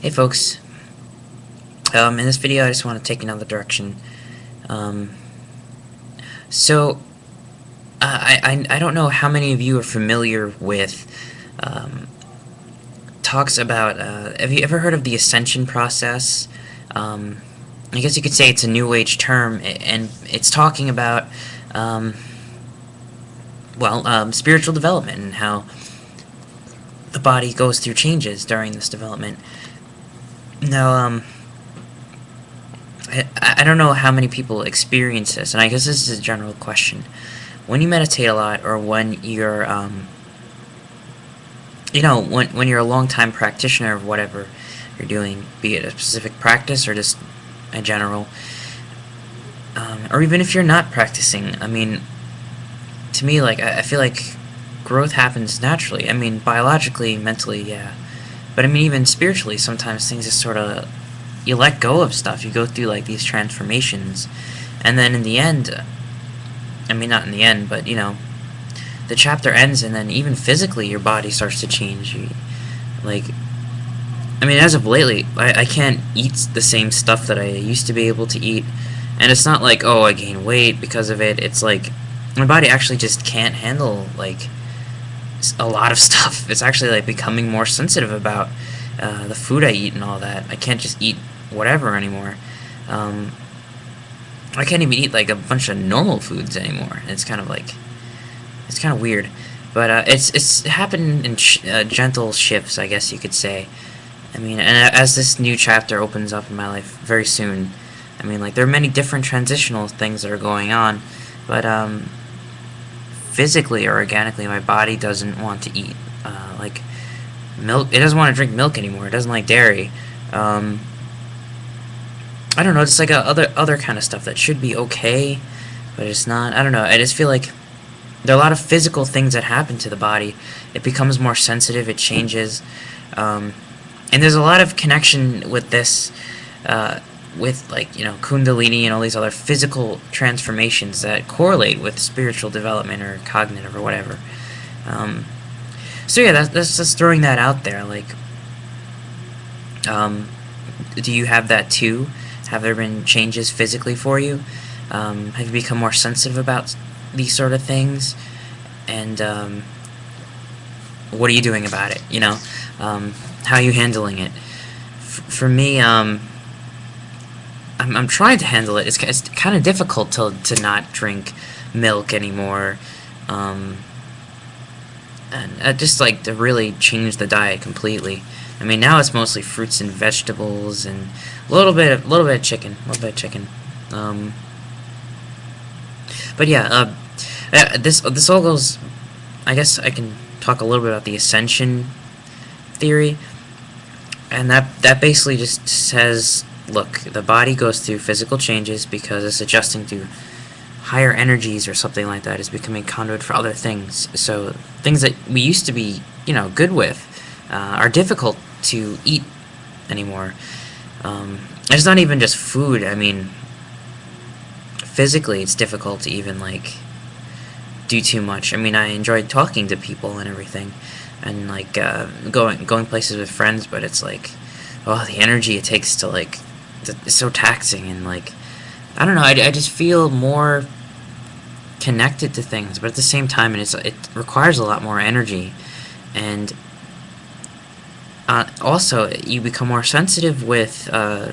Hey folks, in this video I just want to take another direction. Um, so, I don't know how many of you are familiar with um, talks about, have you ever heard of the ascension process? Um, I guess you could say it's a New Age term, and it's talking about, um, spiritual development and how the body goes through changes during this development. Now, I don't know how many people experience this, and I guess this is a general question. When you meditate a lot, or when you're, when you're a long time practitioner of whatever you're doing, be it a specific practice or just a general, or even if you're not practicing, I mean, to me, like, I feel like growth happens naturally. I mean, biologically, mentally, yeah. But I mean, even spiritually, sometimes things just sort of, you let go of stuff. You go through, like, these transformations. And then in the end, I mean, not in the end, but, the chapter ends, and then even physically, your body starts to change. Like, I mean, as of lately, I can't eat the same stuff that I used to be able to eat. And it's not like, oh, I gain weight because of it. It's like, my body actually just can't handle, like, a lot of stuff. It's actually, like, becoming more sensitive about the food I eat and all that. I can't just eat whatever anymore. I can't even eat, like, a bunch of normal foods anymore. It's kind of like, it's kind of weird. But it's happened in gentle shifts, I guess you could say. I mean, and as this new chapter opens up in my life very soon, I mean, like, there are many different transitional things that are going on, but physically or organically, my body doesn't want to eat, like, milk. It doesn't want to drink milk anymore. It doesn't like dairy. I don't know. It's like other kind of stuff that should be okay, but it's not. I don't know. I just feel like there are a lot of physical things that happen to the body. It becomes more sensitive. It changes, and there's a lot of connection with this, with, like, Kundalini and all these other physical transformations that correlate with spiritual development or cognitive or whatever. So yeah, that's just throwing that out there. Like, do you have that too? Have there been changes physically for you? Have you become more sensitive about these sort of things? And what are you doing about it? How are you handling it? For me, I'm trying to handle it. It's kind of difficult to not drink milk anymore, and just, like, to really change the diet completely. I mean, now it's mostly fruits and vegetables and a little bit of chicken, But yeah, this all goes. I guess I can talk a little bit about the ascension theory, and that basically just says, look, the body goes through physical changes because it's adjusting to higher energies or something like that. It's becoming conduit for other things. So things that we used to be, good with, are difficult to eat anymore. It's not even just food. I mean, physically, it's difficult to even, like, do too much. I mean, I enjoy talking to people and everything, and, like, going places with friends, but it's like, oh, the energy it takes to, like, it's so taxing, and, like, I don't know, I just feel more connected to things, but at the same time, it requires a lot more energy, and also, you become more sensitive with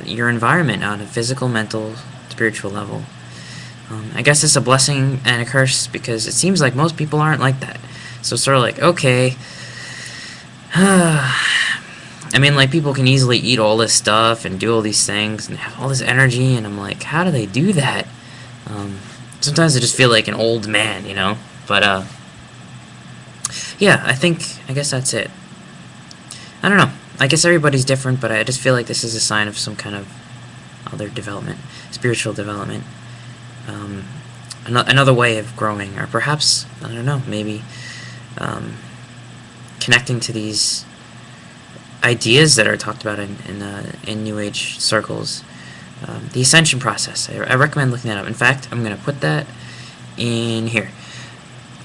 your environment on a physical, mental, spiritual level. I guess it's a blessing and a curse, because it seems like most people aren't like that. So it's sort of like, okay, I mean, like, people can easily eat all this stuff and do all these things and have all this energy, and I'm like, how do they do that? Sometimes I just feel like an old man, But, yeah, I guess that's it. I don't know. I guess everybody's different, but I just feel like this is a sign of some kind of other development, spiritual development. Another way of growing, or perhaps, I don't know, maybe connecting to these ideas that are talked about in New Age circles. The ascension process. I recommend looking that up. In fact, I'm going to put that in here.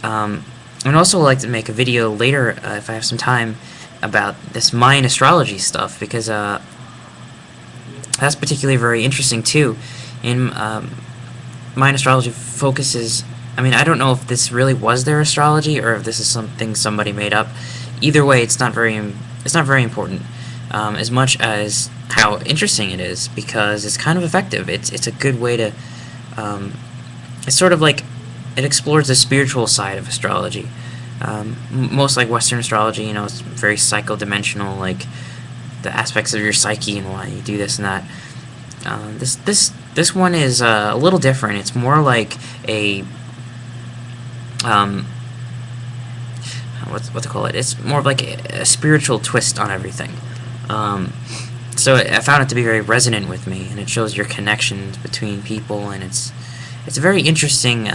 I'd also like to make a video later, if I have some time, about this Mayan astrology stuff, because that's particularly very interesting too. In Mayan astrology focuses. I mean, I don't know if this really was their astrology or if this is something somebody made up. Either way, it's not very important, as much as how interesting it is, because it's kind of effective. It's a good way to. It's sort of like it explores the spiritual side of astrology. Most like Western astrology, you know, it's very psychodimensional, like the aspects of your psyche and why you do this and that. This one is a little different. It's more like a what to call it? It's more of like a spiritual twist on everything. So I found it to be very resonant with me, and it shows your connections between people, and it's a very interesting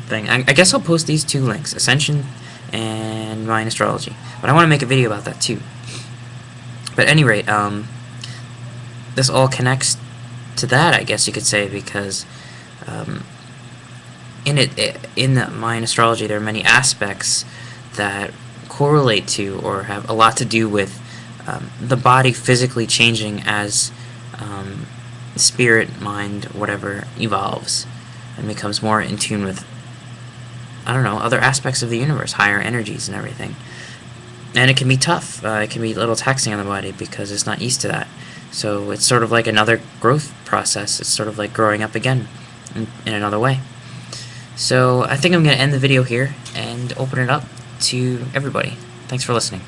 thing. I guess I'll post these two links, Ascension and Mayan astrology, but I want to make a video about that too. But at any rate, this all connects to that, I guess you could say, because in the Mayan astrology, there are many aspects that correlate to or have a lot to do with the body physically changing as spirit, mind, whatever, evolves and becomes more in tune with, I don't know, other aspects of the universe, higher energies and everything. And it can be tough. It can be a little taxing on the body because it's not used to that. So it's sort of like another growth process. It's sort of like growing up again in another way. So I think I'm going to end the video here and open it up to everybody. Thanks for listening.